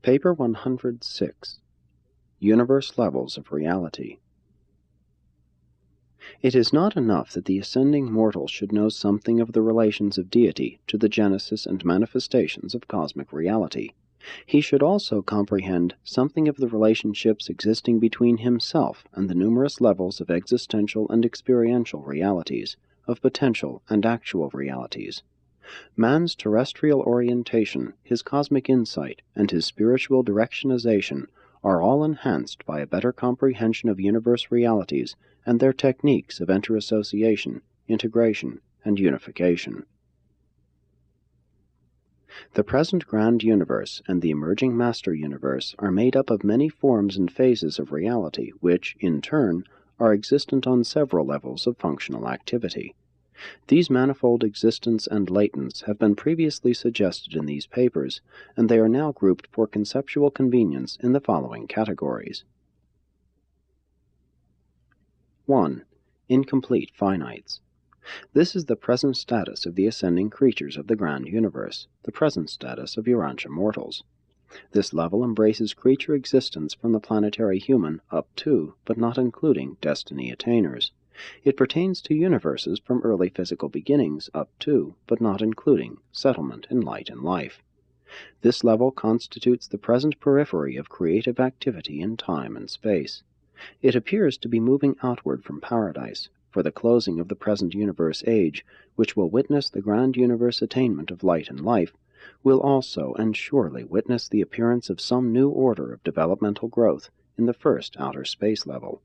Paper 106. Universe Levels of Reality. It is not enough that the ascending mortal should know something of the relations of deity to the genesis and manifestations of cosmic reality. He should also comprehend something of the relationships existing between himself and the numerous levels of existential and experiential realities, of potential and actual realities. Man's terrestrial orientation, his cosmic insight, and his spiritual directionization are all enhanced by a better comprehension of universe realities and their techniques of interassociation, integration, and unification. The present grand universe and the emerging master universe are made up of many forms and phases of reality which, in turn, are existent on several levels of functional activity. These manifold existence and latence have been previously suggested in these papers, and they are now grouped for conceptual convenience in the following categories. 1. Incomplete finites. This is the present status of the ascending creatures of the grand universe, the present status of Urantia mortals. This level embraces creature existence from the planetary human up to, but not including, destiny attainers. It pertains to universes from early physical beginnings up to, but not including, settlement in light and life. This level constitutes the present periphery of creative activity in time and space. It appears to be moving outward from paradise, for the closing of the present universe age, which will witness the grand universe attainment of light and life, will also and surely witness the appearance of some new order of developmental growth in the first outer space level.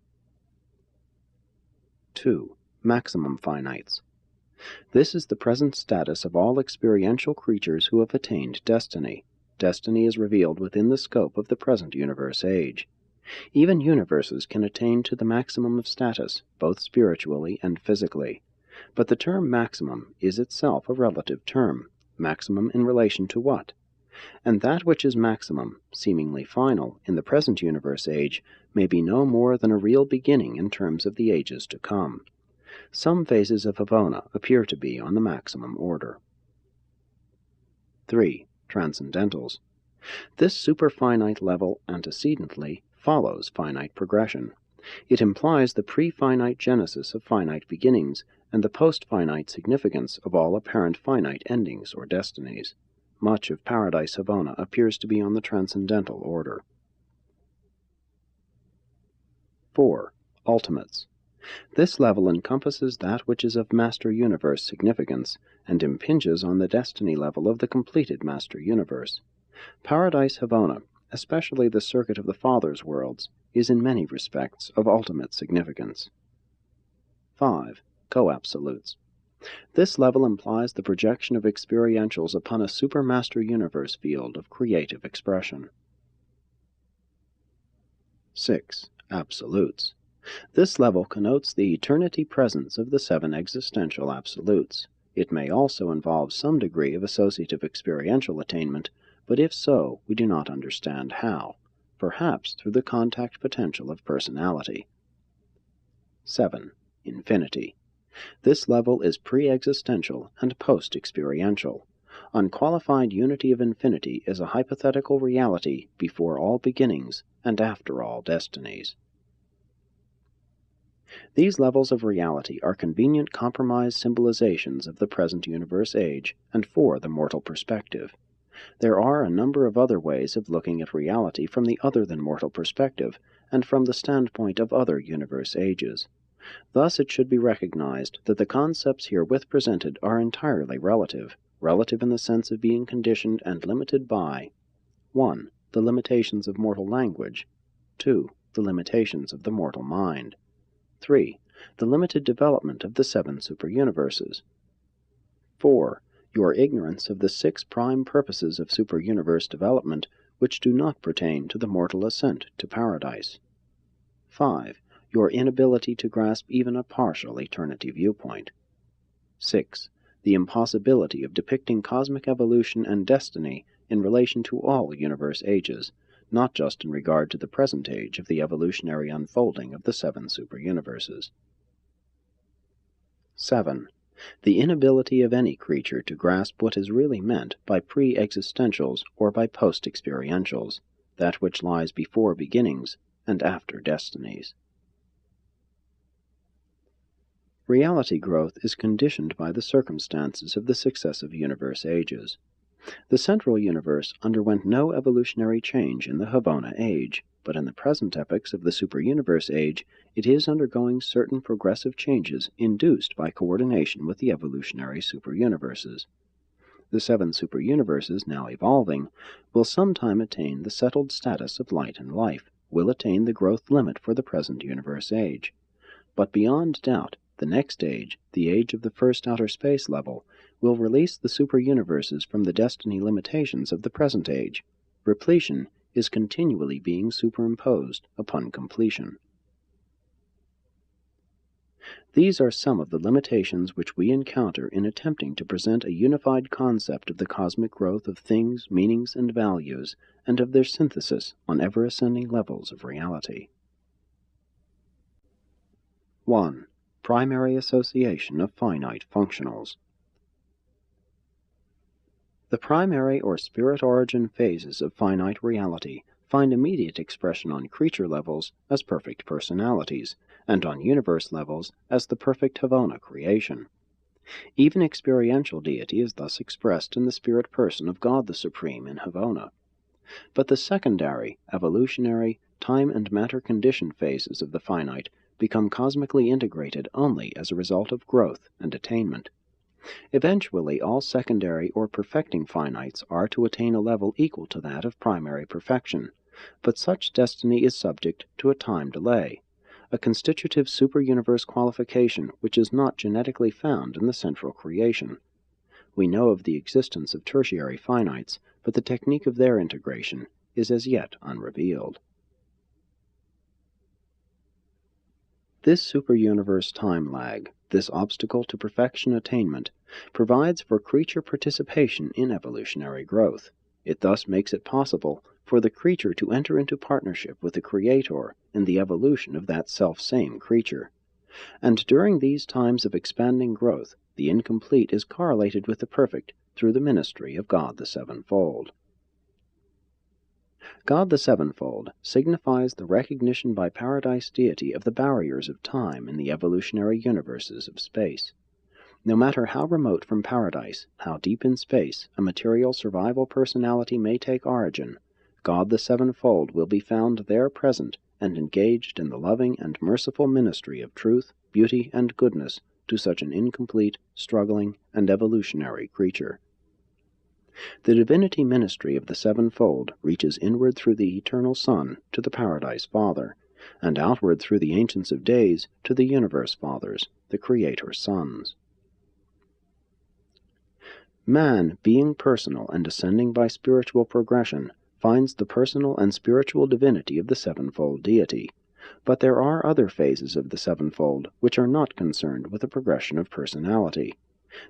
2. Maximum finites. This is the present status of all experiential creatures who have attained destiny. Destiny is revealed within the scope of the present universe age. Even universes can attain to the maximum of status, both spiritually and physically. But the term maximum is itself a relative term. Maximum in relation to what? And that which is maximum, seemingly final, in the present universe age, may be no more than a real beginning in terms of the ages to come. Some phases of Havona appear to be on the maximum order. 3. Transcendentals. This superfinite level antecedently follows finite progression. It implies the pre-finite genesis of finite beginnings and the post-finite significance of all apparent finite endings or destinies. Much of Paradise Havona appears to be on the transcendental order. 4. Ultimates. This level encompasses that which is of Master Universe significance and impinges on the destiny level of the completed Master Universe. Paradise Havona, especially the circuit of the Father's worlds, is in many respects of ultimate significance. 5. Co-absolutes. This level implies the projection of experientials upon a supermaster universe field of creative expression. 6. Absolutes. This level connotes the eternity presence of the 7 existential absolutes. It may also involve some degree of associative experiential attainment, but if so, we do not understand how. Perhaps through the contact potential of personality. 7. Infinity. This level is pre-existential and post-experiential. Unqualified unity of infinity is a hypothetical reality before all beginnings and after all destinies. These levels of reality are convenient compromise symbolizations of the present universe age and for the mortal perspective. There are a number of other ways of looking at reality from the other-than-mortal perspective and from the standpoint of other universe ages. Thus it should be recognized that the concepts herewith presented are entirely relative, relative in the sense of being conditioned and limited by 1. The limitations of mortal language, 2. The limitations of the mortal mind, 3. The limited development of the 7 superuniverses, 4. Your ignorance of the 6 prime purposes of superuniverse development which do not pertain to the mortal ascent to paradise, 5. Your inability to grasp even a partial eternity viewpoint, 6. The impossibility of depicting cosmic evolution and destiny in relation to all universe ages, not just in regard to the present age of the evolutionary unfolding of the 7 superuniverses. 7. The inability of any creature to grasp what is really meant by pre-existentials or by post-experientials, that which lies before beginnings and after destinies. Reality growth is conditioned by the circumstances of the successive universe ages. The central universe underwent no evolutionary change in the Havona age, but in the present epochs of the superuniverse age, it is undergoing certain progressive changes induced by coordination with the evolutionary superuniverses. The 7 superuniverses now evolving will sometime attain the settled status of light and life, will attain the growth limit for the present universe age. But beyond doubt, the next age, the age of the first outer space level, will release the superuniverses from the destiny limitations of the present age. Repletion is continually being superimposed upon completion. These are some of the limitations which we encounter in attempting to present a unified concept of the cosmic growth of things, meanings, and values, and of their synthesis on ever-ascending levels of reality. 1. Primary association of finite functionals. The primary or spirit origin phases of finite reality find immediate expression on creature levels as perfect personalities, and on universe levels as the perfect Havona creation. Even experiential deity is thus expressed in the spirit person of God the Supreme in Havona. But the secondary, evolutionary, time and matter condition phases of the finite become cosmically integrated only as a result of growth and attainment. Eventually, all secondary or perfecting finites are to attain a level equal to that of primary perfection, but such destiny is subject to a time delay, a constitutive superuniverse qualification which is not genetically found in the central creation. We know of the existence of tertiary finites, but the technique of their integration is as yet unrevealed. This superuniverse time lag, this obstacle to perfection attainment, provides for creature participation in evolutionary growth. It thus makes it possible for the creature to enter into partnership with the Creator in the evolution of that self-same creature. And during these times of expanding growth, the incomplete is correlated with the perfect through the ministry of God the Sevenfold. God the Sevenfold signifies the recognition by Paradise deity of the barriers of time in the evolutionary universes of space. No matter how remote from Paradise, how deep in space, a material survival personality may take origin, God the Sevenfold will be found there present and engaged in the loving and merciful ministry of truth, beauty, and goodness to such an incomplete, struggling, and evolutionary creature. The divinity ministry of the Sevenfold reaches inward through the Eternal Son to the Paradise Father, and outward through the Ancients of Days to the Universe Fathers, the Creator Sons. Man, being personal and ascending by spiritual progression, finds the personal and spiritual divinity of the Sevenfold deity, but there are other phases of the Sevenfold which are not concerned with the progression of personality.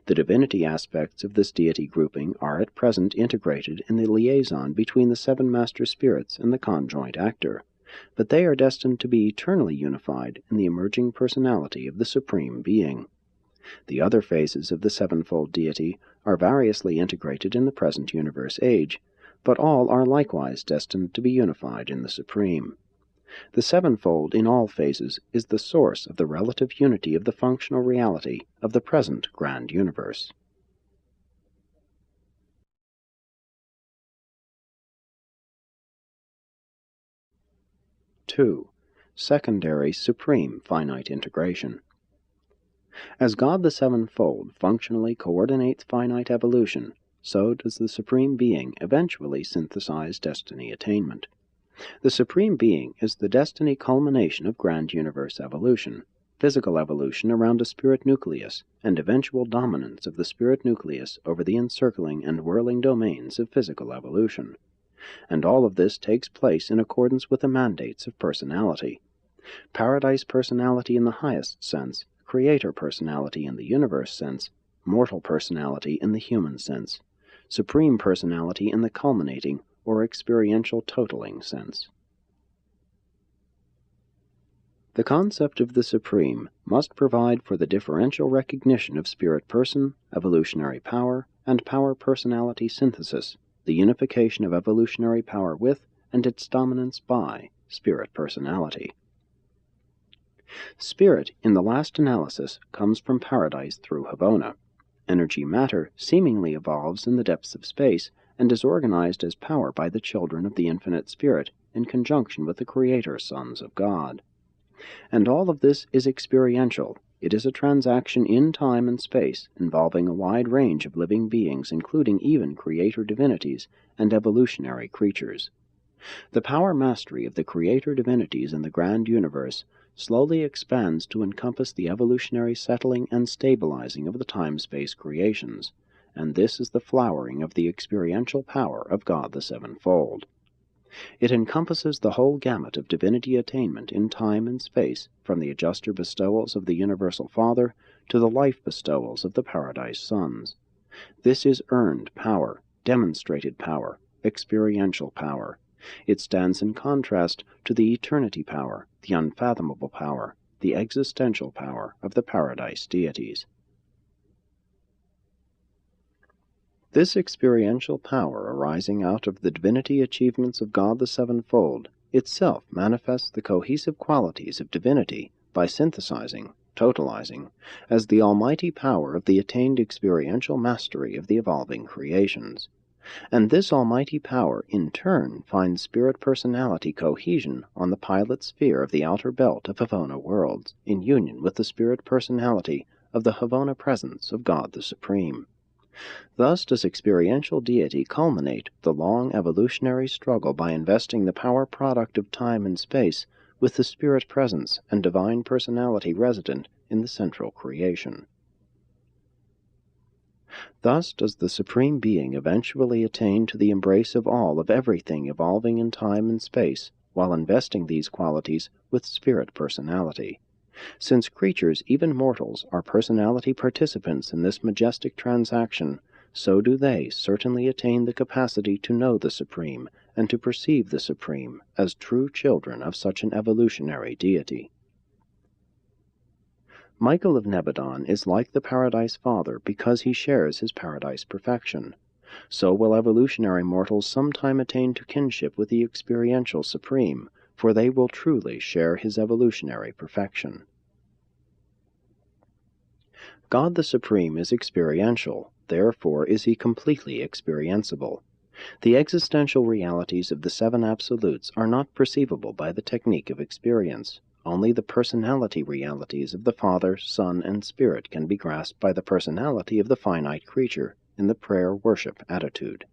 The divinity aspects of this deity grouping are at present integrated in the liaison between the 7 master spirits and the conjoint actor, but they are destined to be eternally unified in the emerging personality of the Supreme Being. The other phases of the Sevenfold deity are variously integrated in the present universe age, but all are likewise destined to be unified in the Supreme. The Sevenfold in all phases is the source of the relative unity of the functional reality of the present grand universe. (2) Secondary supreme finite integration. As God the Sevenfold functionally coordinates finite evolution, so does the Supreme Being eventually synthesize destiny attainment. The Supreme Being is the destiny culmination of grand universe evolution, physical evolution around a spirit nucleus, and eventual dominance of the spirit nucleus over the encircling and whirling domains of physical evolution. And all of this takes place in accordance with the mandates of personality. Paradise personality in the highest sense, Creator personality in the universe sense, mortal personality in the human sense, Supreme personality in the culminating or experiential totaling sense. The concept of the Supreme must provide for the differential recognition of spirit person, evolutionary power, and power personality synthesis, the unification of evolutionary power with, and its dominance by, spirit personality. Spirit, in the last analysis, comes from paradise through Havona. Energy matter seemingly evolves in the depths of space and is organized as power by the children of the infinite Spirit in conjunction with the Creator sons of God. And all of this is experiential. It is a transaction in time and space involving a wide range of living beings, including even creator divinities and evolutionary creatures. The power mastery of the creator divinities in the grand universe slowly expands to encompass the evolutionary settling and stabilizing of the time-space creations, and this is the flowering of the experiential power of God the Sevenfold. It encompasses the whole gamut of divinity attainment in time and space, from the adjuster bestowals of the Universal Father to the life bestowals of the Paradise Sons. This is earned power, demonstrated power, experiential power. It stands in contrast to the eternity power, the unfathomable power, the existential power of the Paradise deities. This experiential power arising out of the divinity achievements of God the Sevenfold itself manifests the cohesive qualities of divinity by synthesizing, totalizing, as the almighty power of the attained experiential mastery of the evolving creations. And this almighty power, in turn, finds spirit personality cohesion on the pilot sphere of the outer belt of Havona worlds, in union with the spirit personality of the Havona presence of God the Supreme. Thus does experiential deity culminate the long evolutionary struggle by investing the power product of time and space with the spirit presence and divine personality resident in the central creation. Thus does the Supreme Being eventually attain to the embrace of all of everything evolving in time and space, while investing these qualities with spirit personality. Since creatures, even mortals, are personality participants in this majestic transaction, so do they certainly attain the capacity to know the Supreme and to perceive the Supreme as true children of such an evolutionary deity. Michael of Nebadon is like the Paradise Father because he shares his paradise perfection. So will evolutionary mortals sometime attain to kinship with the experiential Supreme, for they will truly share his evolutionary perfection. God the Supreme is experiential, therefore is he completely experienceable. The existential realities of the seven absolutes are not perceivable by the technique of experience. Only the personality realities of the Father, Son, and Spirit can be grasped by the personality of the finite creature in the prayer-worship attitude.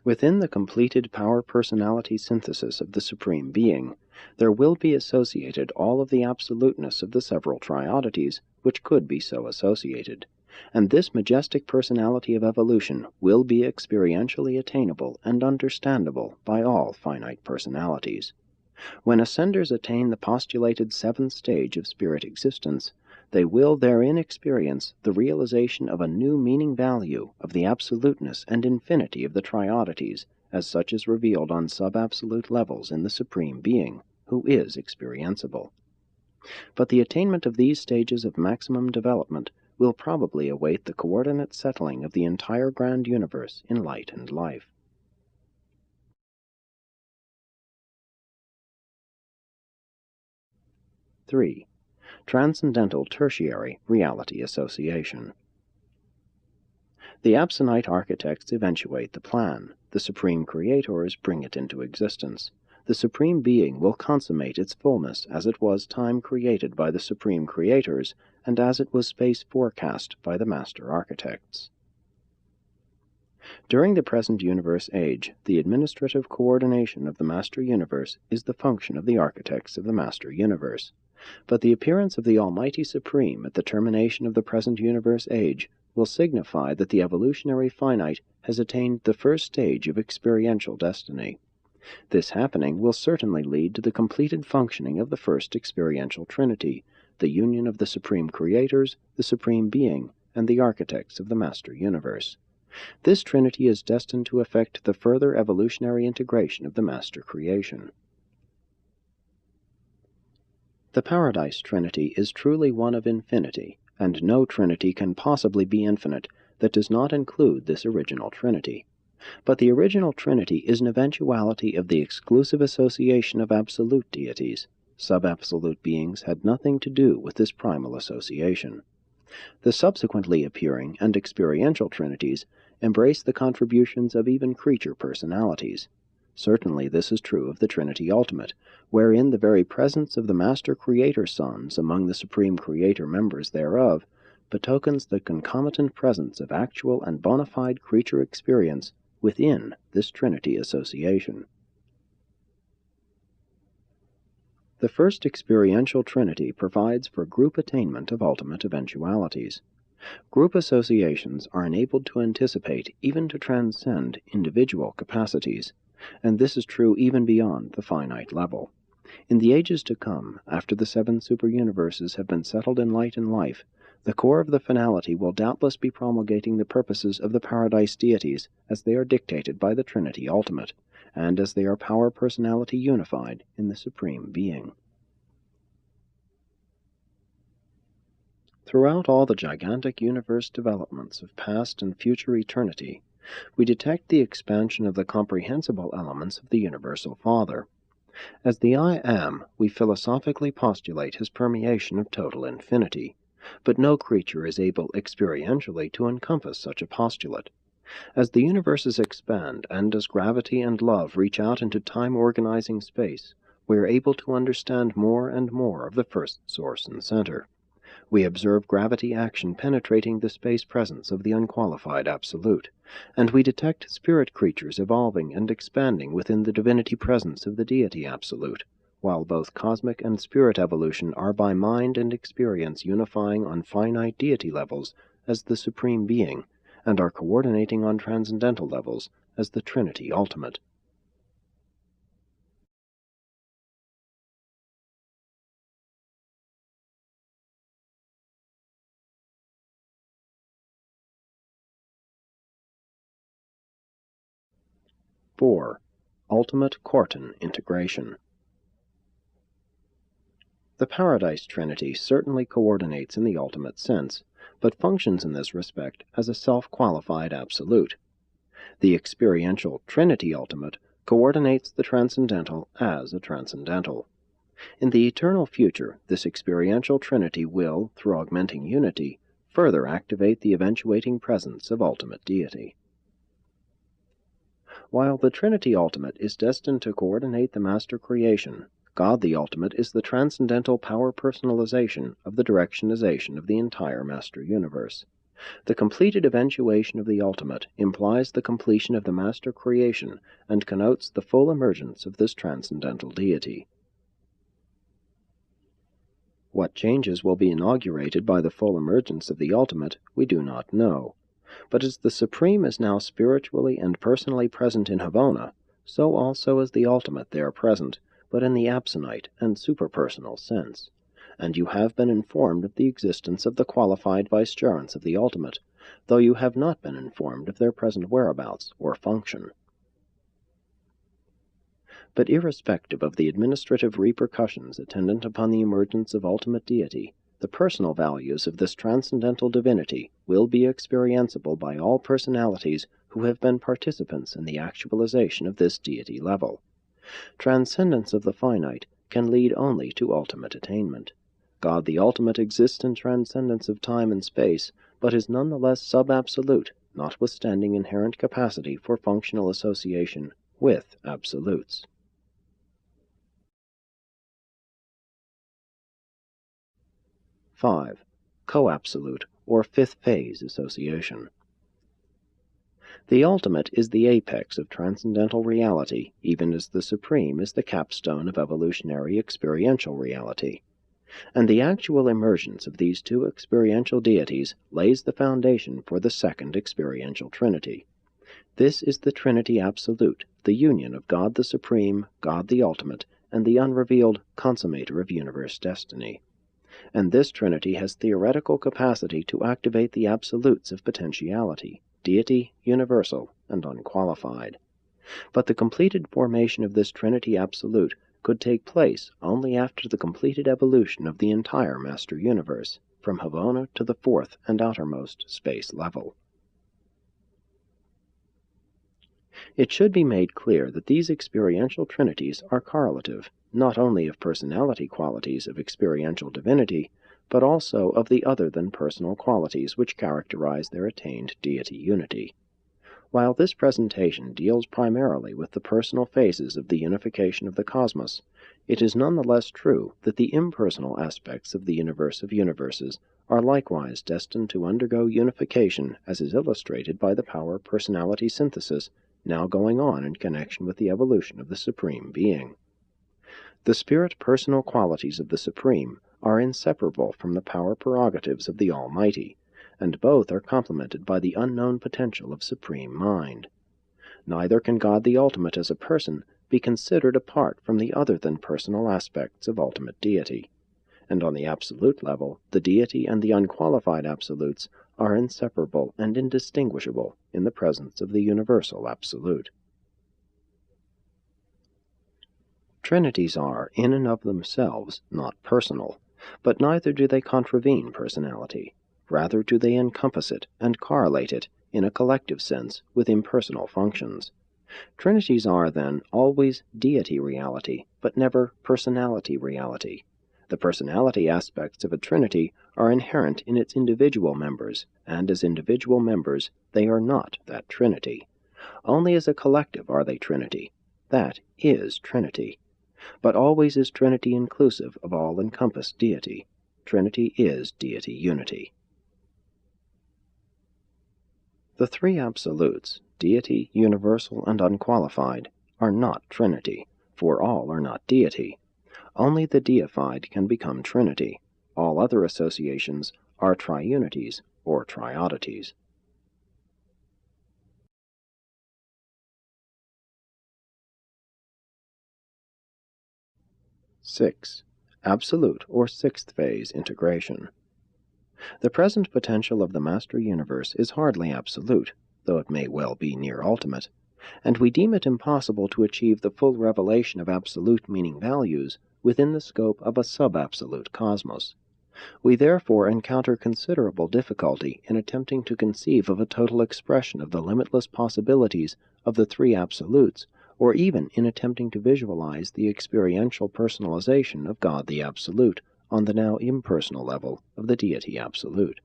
Within the completed power-personality synthesis of the Supreme Being, there will be associated all of the absoluteness of the several triodities which could be so associated, and this majestic personality of evolution will be experientially attainable and understandable by all finite personalities. When ascenders attain the postulated seventh stage of spirit existence, they will therein experience the realization of a new meaning value of the absoluteness and infinity of the triodities, as such is revealed on sub-absolute levels in the Supreme Being, who is experienceable. But the attainment of these stages of maximum development will probably await the coordinate settling of the entire grand universe in light and life. (3) Transcendental Tertiary Reality Association. The Absonite architects eventuate the plan. The Supreme Creators bring it into existence. The Supreme Being will consummate its fullness as it was time created by the Supreme Creators and as it was space forecast by the Master Architects. During the present universe age, the administrative coordination of the Master Universe is the function of the architects of the Master Universe. But the appearance of the Almighty Supreme at the termination of the present universe age will signify that the evolutionary finite has attained the first stage of experiential destiny. This happening will certainly lead to the completed functioning of the first experiential trinity, the union of the Supreme Creators, the Supreme Being, and the architects of the Master Universe. This trinity is destined to effect the further evolutionary integration of the Master Creation. The Paradise Trinity is truly one of infinity, and no Trinity can possibly be infinite that does not include this original Trinity. But the original Trinity is an eventuality of the exclusive association of absolute deities. Sub-absolute beings had nothing to do with this primal association. The subsequently appearing and experiential Trinities embrace the contributions of even creature personalities. Certainly this is true of the Trinity Ultimate, wherein the very presence of the Master Creator Sons among the Supreme Creator members thereof betokens the concomitant presence of actual and bona fide creature experience within this Trinity association. The first experiential Trinity provides for group attainment of ultimate eventualities. Group associations are enabled to anticipate, even to transcend, individual capacities, and this is true even beyond the finite level. In the ages to come, after the 7 superuniverses have been settled in light and life, the core of the finality will doubtless be promulgating the purposes of the Paradise deities as they are dictated by the Trinity Ultimate, and as they are power-personality unified in the Supreme Being. Throughout all the gigantic universe developments of past and future eternity, we detect the expansion of the comprehensible elements of the Universal Father. As the I Am, we philosophically postulate his permeation of total infinity, but no creature is able experientially to encompass such a postulate. As the universes expand, and as gravity and love reach out into time-organizing space, we are able to understand more and more of the first source and center. We observe gravity action penetrating the space presence of the unqualified Absolute, and we detect spirit creatures evolving and expanding within the divinity presence of the Deity Absolute, while both cosmic and spirit evolution are by mind and experience unifying on finite deity levels as the Supreme Being, and are coordinating on transcendental levels as the Trinity Ultimate. (4) Ultimate Quartan Integration. The Paradise Trinity certainly coordinates in the ultimate sense, but functions in this respect as a self-qualified absolute. The experiential Trinity Ultimate coordinates the transcendental as a transcendental. In the eternal future, this experiential Trinity will, through augmenting unity, further activate the eventuating presence of ultimate deity. While the Trinity Ultimate is destined to coordinate the master creation, God the Ultimate is the transcendental power personalization of the directionization of the entire master universe. The completed eventuation of the Ultimate implies the completion of the master creation and connotes the full emergence of this transcendental deity. What changes will be inaugurated by the full emergence of the Ultimate, we do not know. But as the Supreme is now spiritually and personally present in Havona, so also is the Ultimate there present, but in the absonite and superpersonal sense. And you have been informed of the existence of the qualified vicegerents of the Ultimate, though you have not been informed of their present whereabouts or function. But irrespective of the administrative repercussions attendant upon the emergence of ultimate deity, the personal values of this transcendental divinity will be experienceable by all personalities who have been participants in the actualization of this deity level. Transcendence of the finite can lead only to ultimate attainment. God the Ultimate exists in transcendence of time and space, but is nonetheless sub-absolute, notwithstanding inherent capacity for functional association with absolutes. (5) Co-absolute, or fifth phase association. The ultimate is the apex of transcendental reality, even as the supreme is the capstone of evolutionary experiential reality. And the actual emergence of these two experiential deities lays the foundation for the second experiential trinity. This is the Trinity Absolute, the union of God the Supreme, God the Ultimate, and the unrevealed consummator of universe destiny. And this Trinity has theoretical capacity to activate the absolutes of potentiality, deity, universal, and unqualified. But the completed formation of this Trinity Absolute could take place only after the completed evolution of the entire master universe, from Havona to the fourth and outermost space level. It should be made clear that these experiential trinities are correlative, not only of personality qualities of experiential divinity, but also of the other-than-personal qualities which characterize their attained deity unity. While this presentation deals primarily with the personal phases of the unification of the cosmos, it is nonetheless true that the impersonal aspects of the universe of universes are likewise destined to undergo unification, as is illustrated by the power-personality synthesis now going on in connection with the evolution of the Supreme Being. The spirit-personal qualities of the Supreme are inseparable from the power prerogatives of the Almighty, and both are complemented by the unknown potential of Supreme Mind. Neither can God the Ultimate as a person be considered apart from the other-than-personal aspects of ultimate deity, and on the absolute level, the deity and the unqualified absolutes are inseparable and indistinguishable in the presence of the universal absolute. Trinities are, in and of themselves, not personal, but neither do they contravene personality. Rather do they encompass it and correlate it, in a collective sense, with impersonal functions. Trinities are, then, always deity reality, but never personality reality. The personality aspects of a trinity are inherent in its individual members, and as individual members, they are not that trinity. Only as a collective are they trinity. That is trinity. But always is trinity inclusive of all-encompassed deity. Trinity is deity unity. The three absolutes, deity, universal, and unqualified, are not trinity, for all are not deity. Only the deified can become trinity. All other associations are triunities or triodities. 6. Absolute or sixth phase integration. The present potential of the master universe is hardly absolute, though it may well be near ultimate, and we deem it impossible to achieve the full revelation of absolute meaning values within the scope of a sub-absolute cosmos. We therefore encounter considerable difficulty in attempting to conceive of a total expression of the limitless possibilities of the three absolutes, or even in attempting to visualize the experiential personalization of God the Absolute on the now impersonal level of the deity absolute.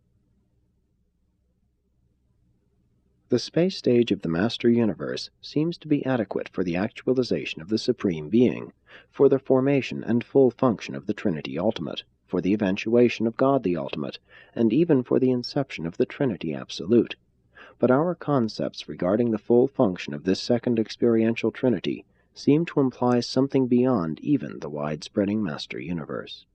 The space stage of the master universe seems to be adequate for the actualization of the Supreme Being, for the formation and full function of the Trinity Ultimate, for the eventuation of God the Ultimate, and even for the inception of the Trinity Absolute. But our concepts regarding the full function of this second experiential Trinity seem to imply something beyond even the wide-spreading master universe.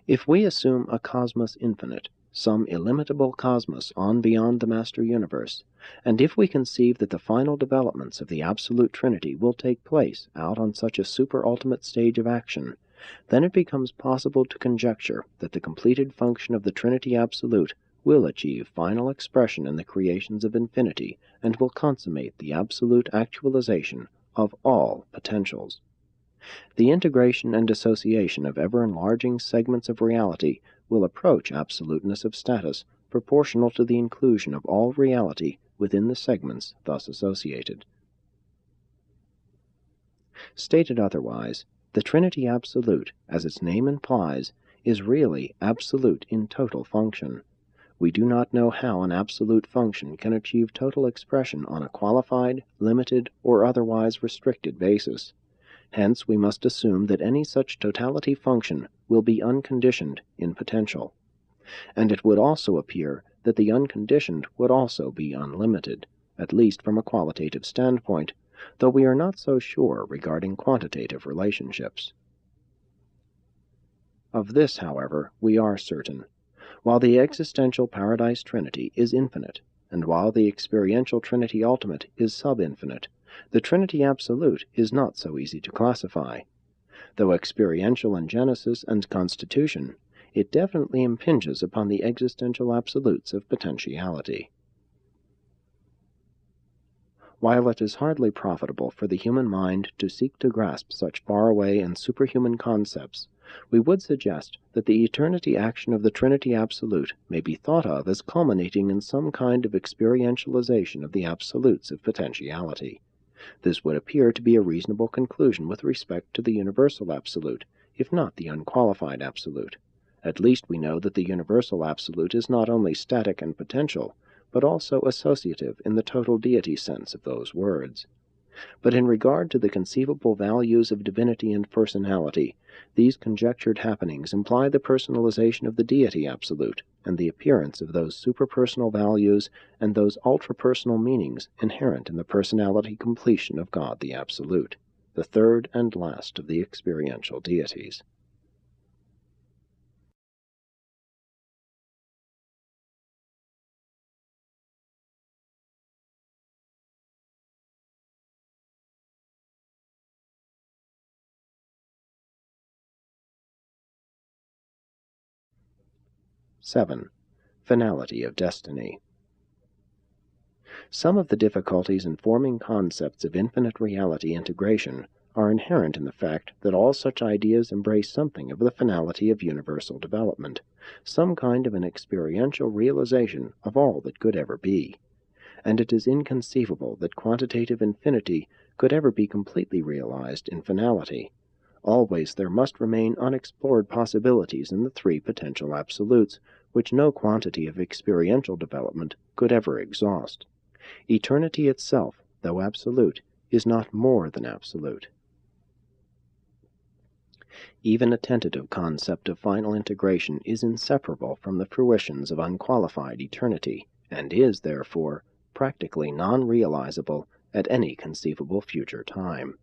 If we assume a cosmos infinite, some illimitable cosmos on beyond the master universe, and if we conceive that the final developments of the absolute Trinity will take place out on such a super-ultimate stage of action, then it becomes possible to conjecture that the completed function of the Trinity Absolute will achieve final expression in the creations of infinity and will consummate the absolute actualization of all potentials. The integration and association of ever-enlarging segments of reality will approach absoluteness of status proportional to the inclusion of all reality within the segments thus associated. Stated otherwise, the Trinity Absolute, as its name implies, is really absolute in total function. We do not know how an absolute function can achieve total expression on a qualified, limited, or otherwise restricted basis. Hence, we must assume that any such totality function will be unconditioned in potential. And it would also appear that the unconditioned would also be unlimited, at least from a qualitative standpoint, though we are not so sure regarding quantitative relationships. Of this, however, we are certain. While the existential Paradise Trinity is infinite, and while the experiential Trinity Ultimate is sub-infinite, the Trinity Absolute is not so easy to classify. Though experiential in genesis and constitution, it definitely impinges upon the existential absolutes of potentiality. While it is hardly profitable for the human mind to seek to grasp such far-away and superhuman concepts, we would suggest that the eternity action of the Trinity Absolute may be thought of as culminating in some kind of experientialization of the absolutes of potentiality. This would appear to be a reasonable conclusion with respect to the universal absolute, if not the unqualified absolute. At least we know that the universal absolute is not only static and potential, but also associative in the total deity sense of those words. But in regard to the conceivable values of divinity and personality, these conjectured happenings imply the personalization of the deity absolute, and the appearance of those superpersonal values and those ultrapersonal meanings inherent in the personality completion of God the Absolute, the third and last of the experiential deities. (7) Finality of destiny. Some of the difficulties in forming concepts of infinite reality integration are inherent in the fact that all such ideas embrace something of the finality of universal development, some kind of an experiential realization of all that could ever be. And it is inconceivable that quantitative infinity could ever be completely realized in finality. Always there must remain unexplored possibilities in the three potential absolutes, which no quantity of experiential development could ever exhaust. Eternity itself, though absolute, is not more than absolute. Even a tentative concept of final integration is inseparable from the fruitions of unqualified eternity, and is, therefore, practically non-realizable at any conceivable future time.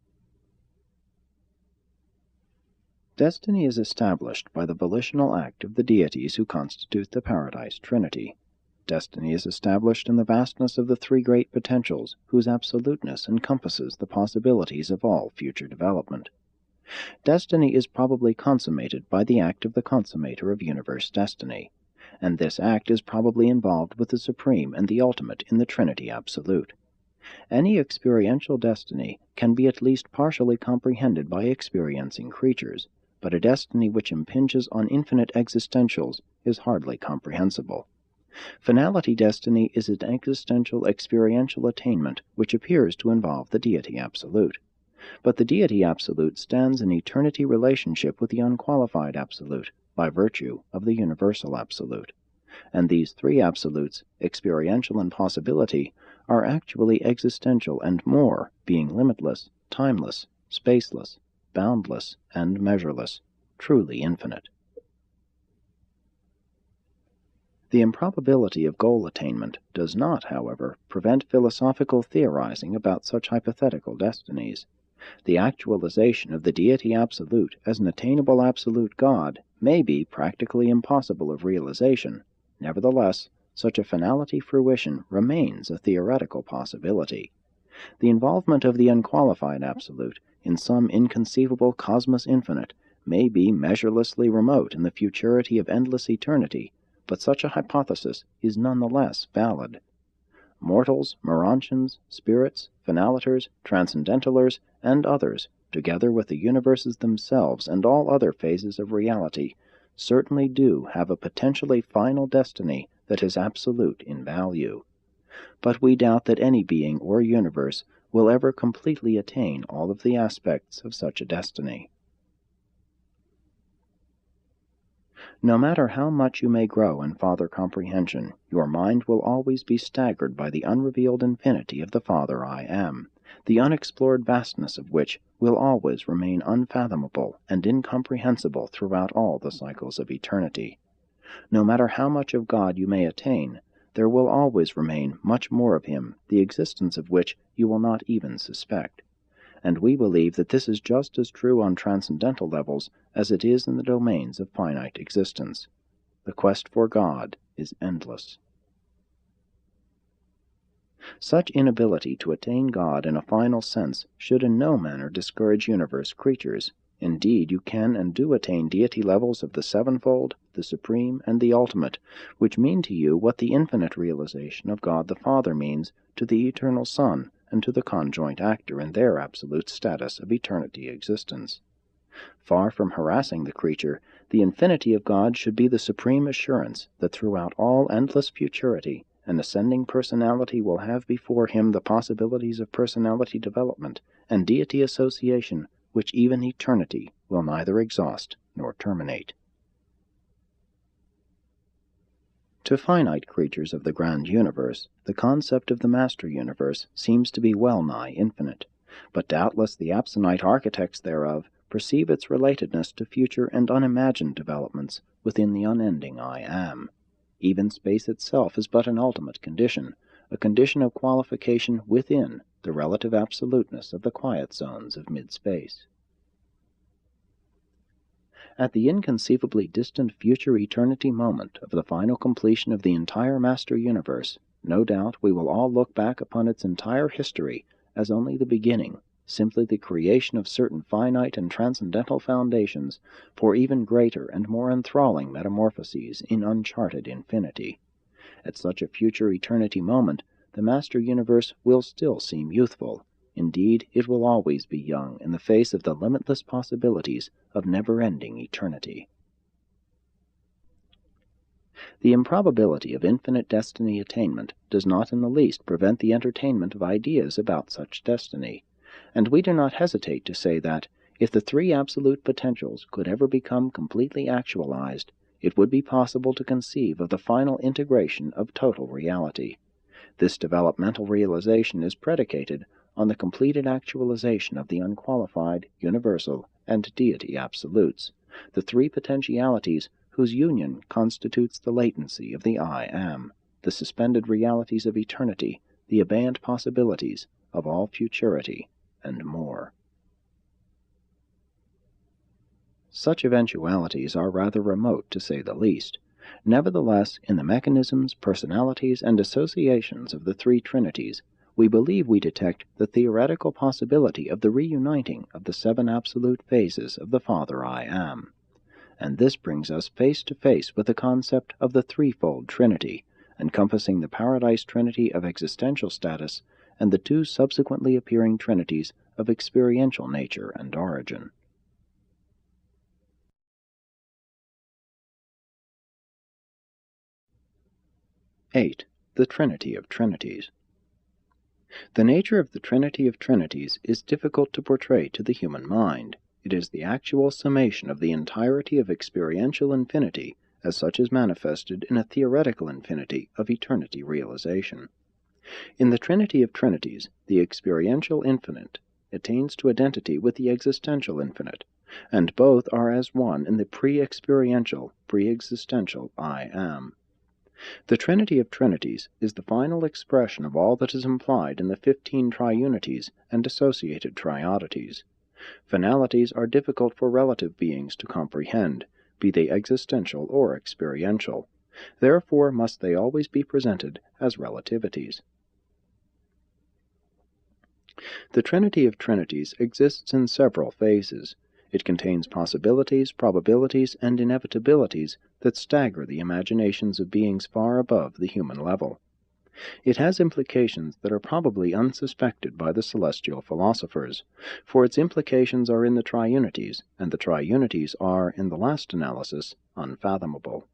Destiny is established by the volitional act of the deities who constitute the Paradise Trinity. Destiny is established in the vastness of the three great potentials, whose absoluteness encompasses the possibilities of all future development. Destiny is probably consummated by the act of the consummator of universe destiny, and this act is probably involved with the supreme and the ultimate in the Trinity Absolute. Any experiential destiny can be at least partially comprehended by experiencing creatures, but a destiny which impinges on infinite existentials is hardly comprehensible. Finality destiny is an existential experiential attainment which appears to involve the deity absolute. But the deity absolute stands in eternity relationship with the unqualified absolute by virtue of the universal absolute. And these three absolutes, experiential and possibility, are actually existential and more, being limitless, timeless, spaceless, boundless, and measureless, truly infinite. The improbability of goal attainment does not, however, prevent philosophical theorizing about such hypothetical destinies. The actualization of the deity absolute as an attainable absolute God may be practically impossible of realization. Nevertheless, such a finality fruition remains a theoretical possibility. The involvement of the unqualified absolute in some inconceivable cosmos infinite may be measurelessly remote in the futurity of endless eternity, but such a hypothesis is none the less valid. Mortals, Merontians, spirits, finalators, transcendentalers, and others, together with the universes themselves and all other phases of reality, certainly do have a potentially final destiny that is absolute in value. But we doubt that any being or universe will ever completely attain all of the aspects of such a destiny. No matter how much you may grow in Father comprehension, your mind will always be staggered by the unrevealed infinity of the Father I Am, the unexplored vastness of which will always remain unfathomable and incomprehensible throughout all the cycles of eternity. No matter how much of God you may attain, there will always remain much more of Him, the existence of which you will not even suspect. And we believe that this is just as true on transcendental levels as it is in the domains of finite existence. The quest for God is endless. Such inability to attain God in a final sense should in no manner discourage universe creatures. Indeed, you can and do attain deity levels of the sevenfold, the supreme, and the ultimate, which mean to you what the infinite realization of God the Father means to the eternal Son and to the conjoint actor in their absolute status of eternity existence. Far from harassing the creature, the infinity of God should be the supreme assurance that throughout all endless futurity, an ascending personality will have before him the possibilities of personality development and deity association which even eternity will neither exhaust nor terminate. To finite creatures of the grand universe, the concept of the master universe seems to be well nigh infinite, but doubtless the absonite architects thereof perceive its relatedness to future and unimagined developments within the unending I Am. Even space itself is but an ultimate condition, a condition of qualification within the relative absoluteness of the quiet zones of mid-space. At the inconceivably distant future eternity moment of the final completion of the entire master universe, no doubt we will all look back upon its entire history as only the beginning, simply the creation of certain finite and transcendental foundations for even greater and more enthralling metamorphoses in uncharted infinity. At such a future eternity moment, the master universe will still seem youthful. Indeed, it will always be young in the face of the limitless possibilities of never-ending eternity. The improbability of infinite destiny attainment does not in the least prevent the entertainment of ideas about such destiny, and we do not hesitate to say that, if the three absolute potentials could ever become completely actualized, it would be possible to conceive of the final integration of total reality. This developmental realization is predicated on the completed actualization of the unqualified, universal, and deity absolutes, the three potentialities whose union constitutes the latency of the I Am, the suspended realities of eternity, the abeyant possibilities of all futurity, and more. Such eventualities are rather remote, to say the least. Nevertheless, in the mechanisms, personalities, and associations of the three trinities, we believe we detect the theoretical possibility of the reuniting of the seven absolute phases of the Father I Am. And this brings us face to face with the concept of the threefold Trinity, encompassing the Paradise Trinity of existential status and the two subsequently appearing trinities of experiential nature and origin. (8) The Trinity of Trinities. The nature of the Trinity of Trinities is difficult to portray to the human mind. It is the actual summation of the entirety of experiential infinity, as such is manifested in a theoretical infinity of eternity realization. In the Trinity of Trinities, the experiential infinite attains to identity with the existential infinite, and both are as one in the pre-experiential, pre-existential I Am. The Trinity of Trinities is the final expression of all that is implied in the 15 triunities and associated triodities. Finalities are difficult for relative beings to comprehend, be they existential or experiential. Therefore must they always be presented as relativities. The Trinity of Trinities exists in several phases. It contains possibilities, probabilities, and inevitabilities that stagger the imaginations of beings far above the human level. It has implications that are probably unsuspected by the celestial philosophers, for its implications are in the triunities, and the triunities are, in the last analysis, unfathomable.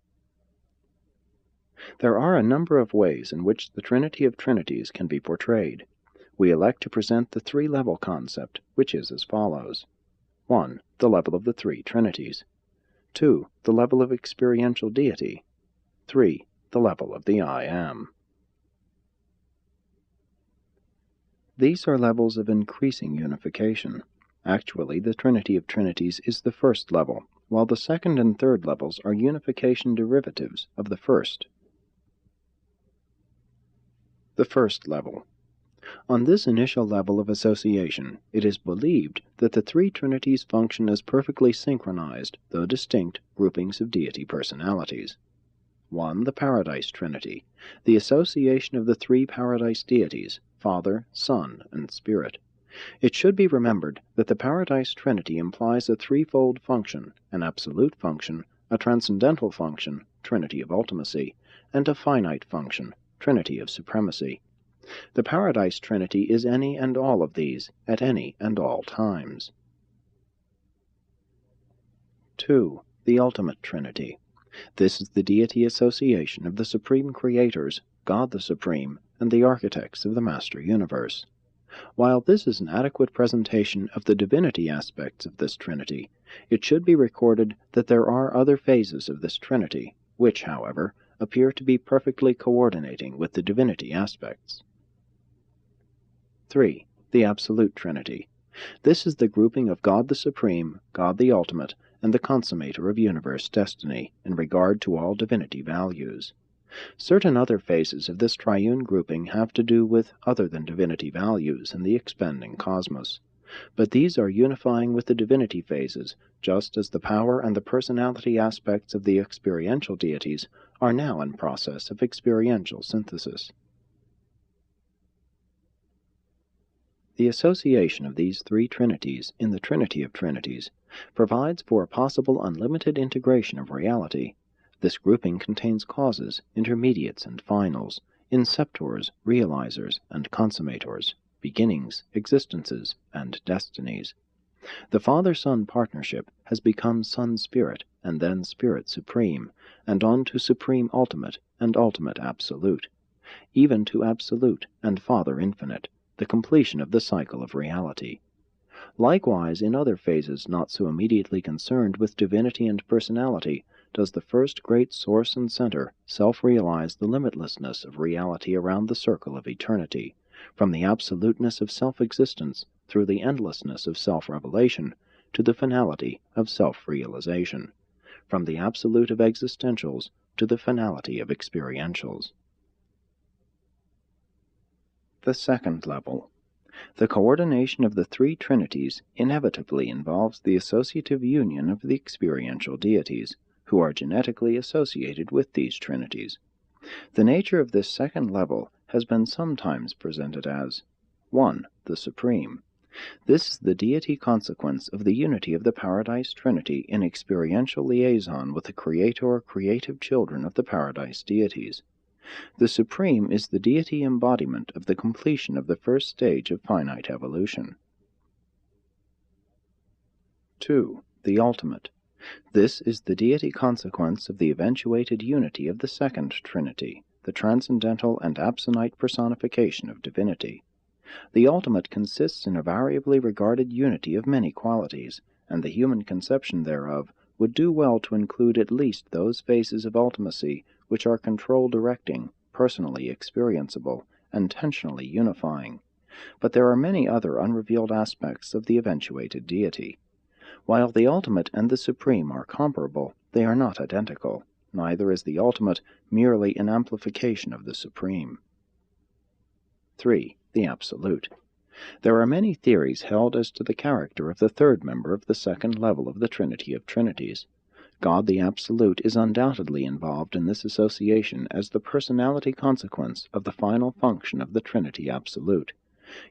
There are a number of ways in which the Trinity of Trinities can be portrayed. We elect to present the three-level concept, which is as follows. 1. The level of the three trinities. 2. The level of experiential deity. 3. The level of the I Am. These are levels of increasing unification. Actually, the Trinity of Trinities is the first level, while the second and third levels are unification derivatives of the first. The first level. On this initial level of association, it is believed that the three trinities function as perfectly synchronized, though distinct, groupings of deity personalities. 1. The Paradise Trinity, the association of the three Paradise deities, Father, Son, and Spirit. It should be remembered that the Paradise Trinity implies a threefold function, an absolute function, a transcendental function, Trinity of Ultimacy, and a finite function, Trinity of Supremacy. The Paradise Trinity is any and all of these at any and all times. 2. The Ultimate Trinity. This is the deity association of the Supreme Creators, God the Supreme, and the architects of the Master Universe. While this is an adequate presentation of the divinity aspects of this Trinity, it should be recorded that there are other phases of this Trinity, which, however, appear to be perfectly coordinating with the divinity aspects. 3. The Absolute Trinity. This is the grouping of God the Supreme, God the Ultimate, and the Consummator of universe destiny in regard to all divinity values. Certain other phases of this triune grouping have to do with other than divinity values in the expanding cosmos, but these are unifying with the divinity phases, just as the power and the personality aspects of the experiential deities are now in process of experiential synthesis. The association of these three trinities in the Trinity of Trinities provides for a possible unlimited integration of reality. This grouping contains causes, intermediates, and finals, inceptors, realizers, and consummators, beginnings, existences, and destinies. The Father-Son partnership has become Son-Spirit, and then Spirit Supreme, and on to Supreme Ultimate and Ultimate Absolute, even to Absolute and Father Infinite, the completion of the cycle of reality. Likewise, in other phases not so immediately concerned with divinity and personality, does the first great source and center self-realize the limitlessness of reality around the circle of eternity, from the absoluteness of self-existence through the endlessness of self-revelation to the finality of self-realization, from the absolute of existentials to the finality of experientials. The second level. The coordination of the three trinities inevitably involves the associative union of the experiential deities, who are genetically associated with these trinities. The nature of this second level has been sometimes presented as 1. The Supreme. This is the deity consequence of the unity of the Paradise Trinity in experiential liaison with the creator-creative children of the Paradise deities. The Supreme is the deity embodiment of the completion of the first stage of finite evolution. 2. The Ultimate. This is the deity consequence of the eventuated unity of the second Trinity, the transcendental and absonite personification of divinity. The Ultimate consists in a variably regarded unity of many qualities, and the human conception thereof would do well to include at least those phases of ultimacy which are control-directing, personally experienceable, and tensionally unifying. But there are many other unrevealed aspects of the eventuated deity. While the Ultimate and the Supreme are comparable, they are not identical. Neither is the Ultimate merely an amplification of the Supreme. 3. The Absolute. There are many theories held as to the character of the third member of the second level of the Trinity of Trinities. God the Absolute is undoubtedly involved in this association as the personality consequence of the final function of the Trinity Absolute.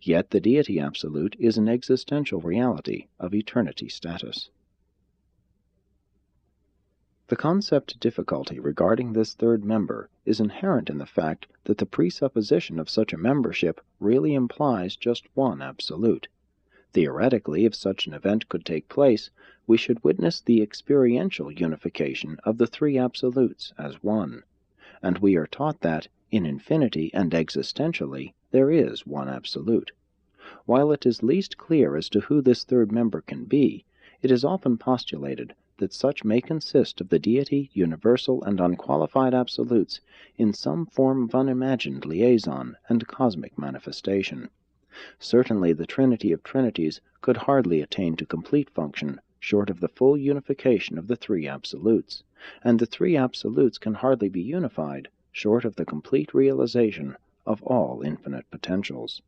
Yet the Deity Absolute is an existential reality of eternity status. The concept difficulty regarding this third member is inherent in the fact that the presupposition of such a membership really implies just one Absolute. Theoretically, if such an event could take place, we should witness the experiential unification of the three Absolutes as one, and we are taught that, in infinity and existentially, there is one Absolute. While it is least clear as to who this third member can be, it is often postulated that such may consist of the deity, universal, and unqualified absolutes in some form of unimagined liaison and cosmic manifestation. Certainly the Trinity of Trinities could hardly attain to complete function short of the full unification of the three absolutes, and the three absolutes can hardly be unified short of the complete realization of all infinite potentials.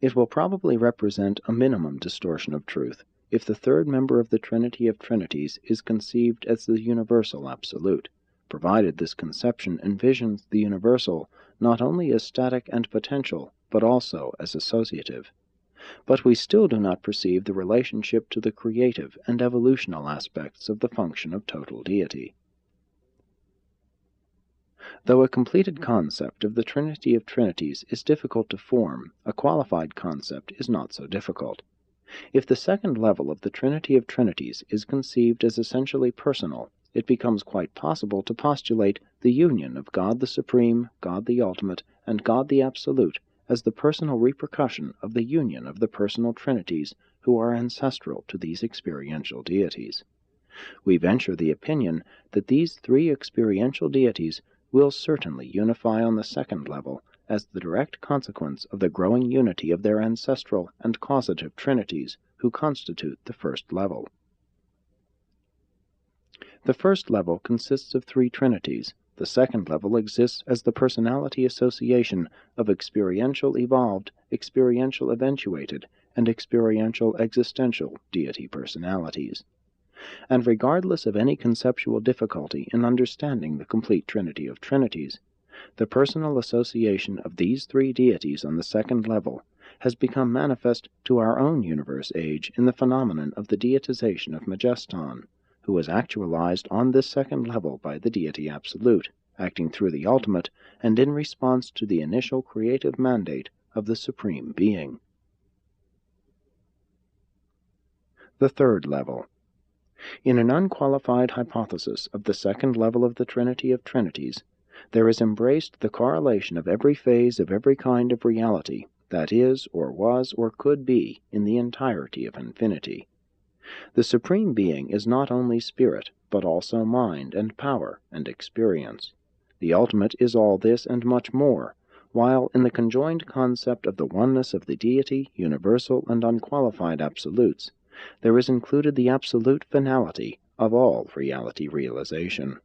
It will probably represent a minimum distortion of truth if the third member of the Trinity of Trinities is conceived as the universal absolute, provided this conception envisions the universal not only as static and potential, but also as associative. But we still do not perceive the relationship to the creative and evolutional aspects of the function of total deity. Though a completed concept of the Trinity of Trinities is difficult to form, a qualified concept is not so difficult. If the second level of the Trinity of Trinities is conceived as essentially personal, it becomes quite possible to postulate the union of God the Supreme, God the Ultimate, and God the Absolute as the personal repercussion of the union of the personal Trinities who are ancestral to these experiential deities. We venture the opinion that these three experiential deities will certainly unify on the second level as the direct consequence of the growing unity of their ancestral and causative trinities who constitute the first level. The first level consists of three trinities. The second level exists as the personality association of experiential evolved, experiential eventuated, and experiential existential deity personalities. And regardless of any conceptual difficulty in understanding the complete Trinity of Trinities, the personal association of these three deities on the second level has become manifest to our own universe age in the phenomenon of the deitization of Majeston, who was actualized on this second level by the deity absolute, acting through the ultimate and in response to the initial creative mandate of the Supreme Being. The third level. In an unqualified hypothesis of the second level of the Trinity of Trinities, there is embraced the correlation of every phase of every kind of reality that is, or was, or could be in the entirety of infinity. The Supreme Being is not only spirit, but also mind and power and experience. The ultimate is all this and much more, while in the conjoined concept of the oneness of the deity, universal and unqualified absolutes, there is included the absolute finality of all reality realization.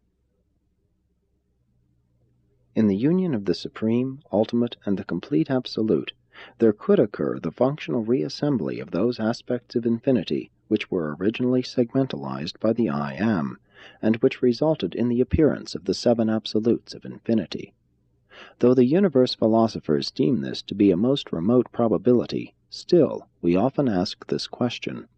In the union of the supreme, ultimate, and the complete absolute, there could occur the functional reassembly of those aspects of infinity which were originally segmentalized by the I Am, and which resulted in the appearance of the seven absolutes of infinity. Though the universe philosophers deem this to be a most remote probability, still we often ask this question.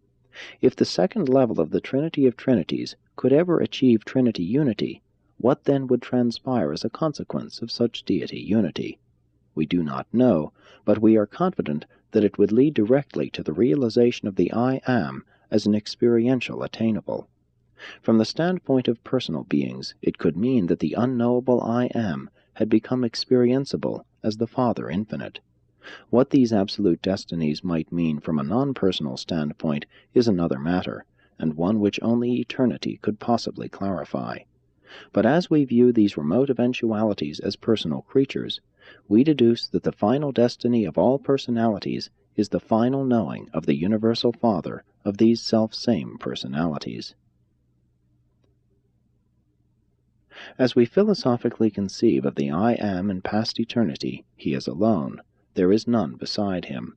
If the second level of the Trinity of Trinities could ever achieve Trinity unity, what then would transpire as a consequence of such deity unity? We do not know, but we are confident that it would lead directly to the realization of the I Am as an experiential attainable. From the standpoint of personal beings, it could mean that the unknowable I Am had become experienceable as the Father Infinite. What these absolute destinies might mean from a non-personal standpoint is another matter, and one which only eternity could possibly clarify. But as we view these remote eventualities as personal creatures, we deduce that the final destiny of all personalities is the final knowing of the universal Father of these self-same personalities. As we philosophically conceive of the I Am in past eternity, he is alone. There is none beside him.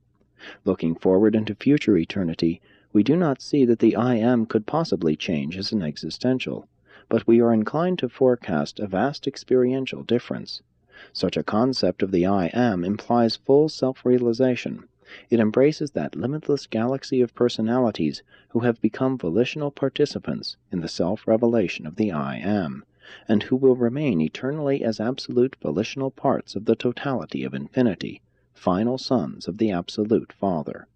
Looking forward into future eternity, we do not see that the I Am could possibly change as an existential, but we are inclined to forecast a vast experiential difference. Such a concept of the I Am implies full self-realization. It embraces that limitless galaxy of personalities who have become volitional participants in the self-revelation of the I Am, and who will remain eternally as absolute volitional parts of the totality of infinity, final sons of the Absolute Father.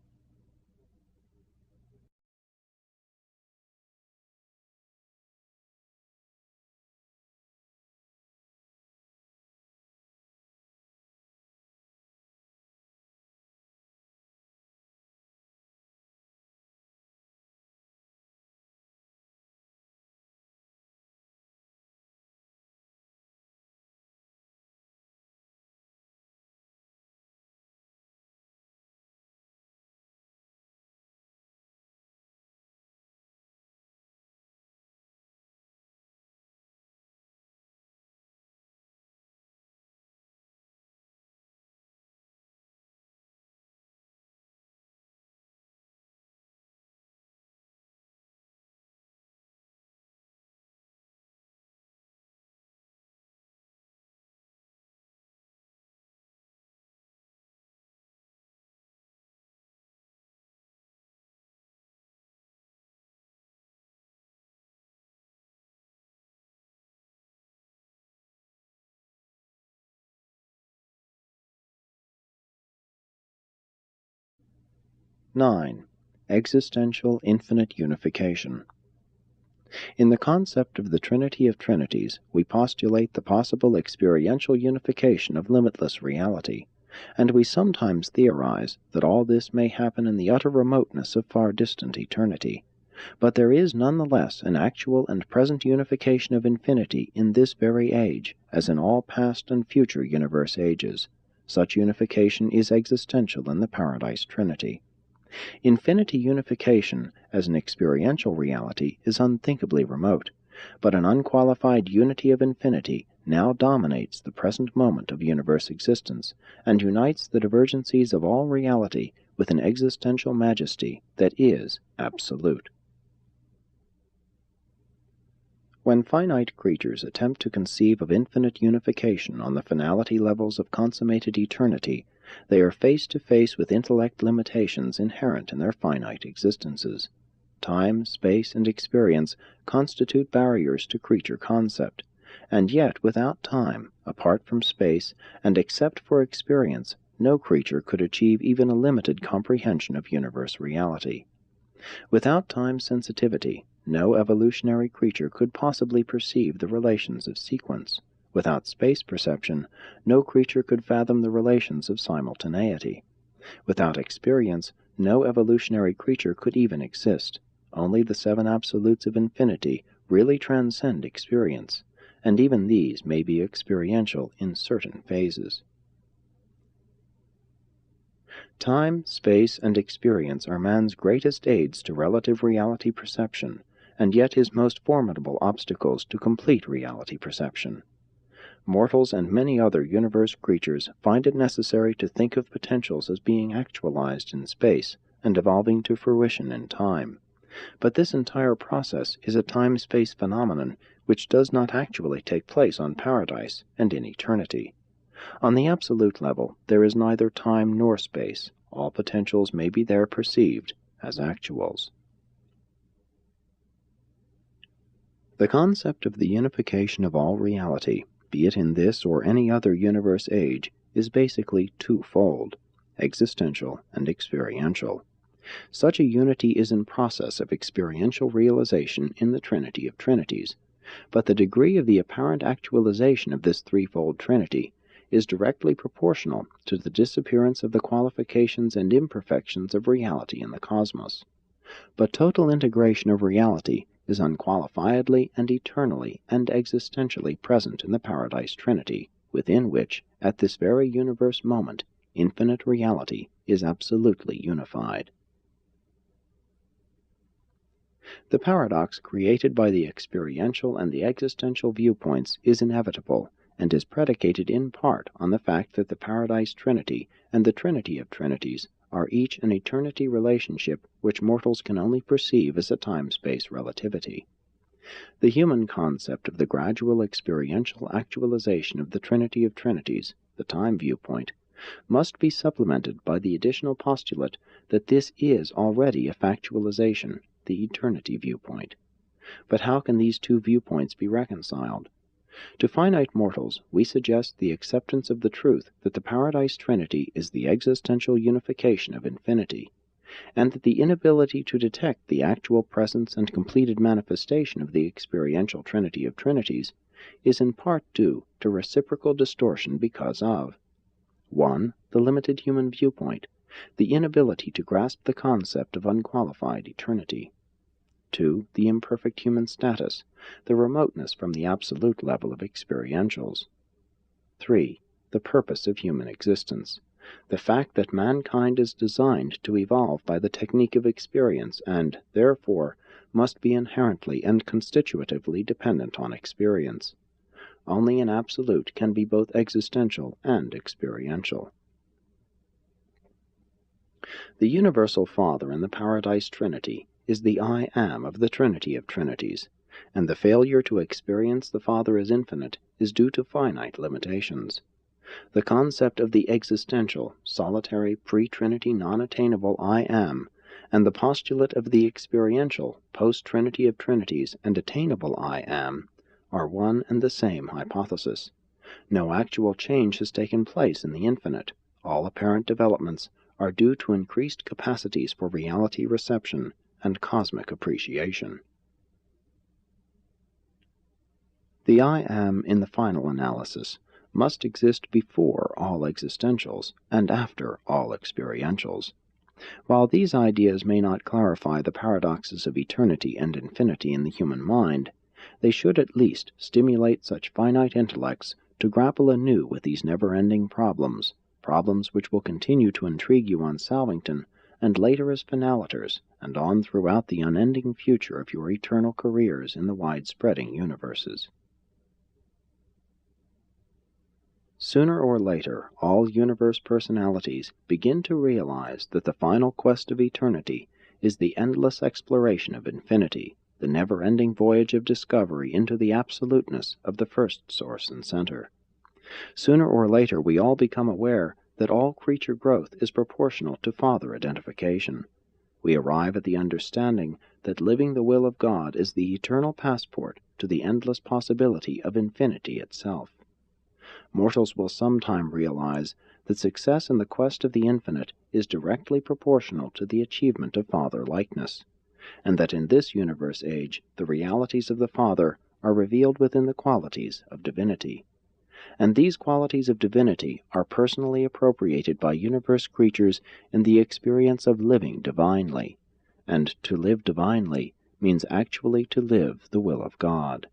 9. Existential infinite unification. In the concept of the Trinity of Trinities, we postulate the possible experiential unification of limitless reality, and we sometimes theorize that all this may happen in the utter remoteness of far distant eternity. But there is nonetheless an actual and present unification of infinity in this very age, as in all past and future universe ages. Such unification is existential in the Paradise Trinity. Infinity unification, as an experiential reality, is unthinkably remote, but an unqualified unity of infinity now dominates the present moment of universe existence, and unites the divergencies of all reality with an existential majesty that is absolute. When finite creatures attempt to conceive of infinite unification on the finality levels of consummated eternity, they are face to face with intellect limitations inherent in their finite existences. Time, space, and experience constitute barriers to creature concept, and yet without time, apart from space, and except for experience, no creature could achieve even a limited comprehension of universe reality. Without time sensitivity, no evolutionary creature could possibly perceive the relations of sequence. Without space perception, no creature could fathom the relations of simultaneity. Without experience, no evolutionary creature could even exist. Only the seven absolutes of infinity really transcend experience, and even these may be experiential in certain phases. Time, space, and experience are man's greatest aids to relative reality perception, and yet his most formidable obstacles to complete reality perception. Mortals and many other universe creatures find it necessary to think of potentials as being actualized in space and evolving to fruition in time. But this entire process is a time-space phenomenon which does not actually take place on Paradise and in eternity. On the absolute level, there is neither time nor space. All potentials may be there perceived as actuals. The concept of the unification of all reality, be it in this or any other universe age, is basically twofold, existential and experiential. Such a unity is in process of experiential realization in the Trinity of Trinities, but the degree of the apparent actualization of this threefold Trinity is directly proportional to the disappearance of the qualifications and imperfections of reality in the cosmos. But total integration of reality is unqualifiedly and eternally and existentially present in the Paradise Trinity, within which, at this very universe moment, infinite reality is absolutely unified. The paradox created by the experiential and the existential viewpoints is inevitable, and is predicated in part on the fact that the Paradise Trinity and the Trinity of Trinities are each an eternity relationship which mortals can only perceive as a time-space relativity. The human concept of the gradual experiential actualization of the Trinity of Trinities, the time viewpoint, must be supplemented by the additional postulate that this is already a factualization, the eternity viewpoint. But how can these two viewpoints be reconciled? To finite mortals, we suggest the acceptance of the truth that the Paradise Trinity is the existential unification of infinity, and that the inability to detect the actual presence and completed manifestation of the experiential Trinity of Trinities is in part due to reciprocal distortion because of 1. The limited human viewpoint, the inability to grasp the concept of unqualified eternity. 2. The imperfect human status, the remoteness from the absolute level of experientials. 3. The purpose of human existence, the fact that mankind is designed to evolve by the technique of experience and, therefore, must be inherently and constitutively dependent on experience. Only an absolute can be both existential and experiential. The Universal Father in the Paradise Trinity is the I Am of the Trinity of Trinities, and the failure to experience the Father as infinite is due to finite limitations. The concept of the existential, solitary, pre-Trinity non-attainable I Am, and the postulate of the experiential, post-Trinity of Trinities and attainable I Am, are one and the same hypothesis. No actual change has taken place in the infinite. All apparent developments are due to increased capacities for reality reception and cosmic appreciation. The I Am in the final analysis must exist before all existentials and after all experientials. While these ideas may not clarify the paradoxes of eternity and infinity in the human mind, they should at least stimulate such finite intellects to grapple anew with these never-ending problems, problems which will continue to intrigue you on Salvington, and later as Finaliters, and on throughout the unending future of your eternal careers in the wide-spreading universes. Sooner or later, all universe personalities begin to realize that the final quest of eternity is the endless exploration of infinity, the never-ending voyage of discovery into the absoluteness of the first source and center. Sooner or later, we all become aware that all creature growth is proportional to Father identification. We arrive at the understanding that living the will of God is the eternal passport to the endless possibility of infinity itself. Mortals will sometime realize that success in the quest of the infinite is directly proportional to the achievement of Father-likeness, and that in this universe age the realities of the Father are revealed within the qualities of divinity. And these qualities of divinity are personally appropriated by universe creatures in the experience of living divinely, and to live divinely means actually to live the will of God.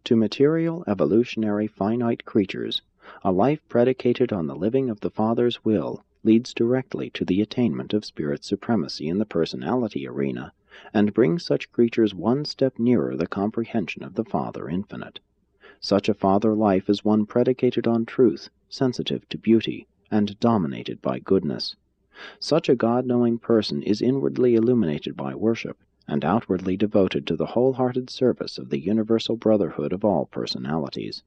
To material, evolutionary, finite creatures, a life predicated on the living of the Father's will leads directly to the attainment of spirit supremacy in the personality arena, and brings such creatures one step nearer the comprehension of the Father infinite. Such a Father life is one predicated on truth, sensitive to beauty, and dominated by goodness. Such a God-knowing person is inwardly illuminated by worship, and outwardly devoted to the wholehearted service of the universal brotherhood of all personalities,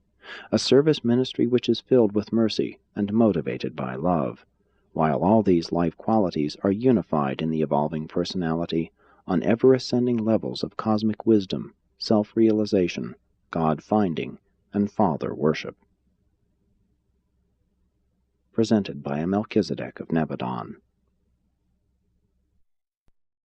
a service ministry which is filled with mercy and motivated by love, while all these life qualities are unified in the evolving personality on ever-ascending levels of cosmic wisdom, self-realization, God-finding, and Father worship. Presented by a Melchizedek of Nebadon.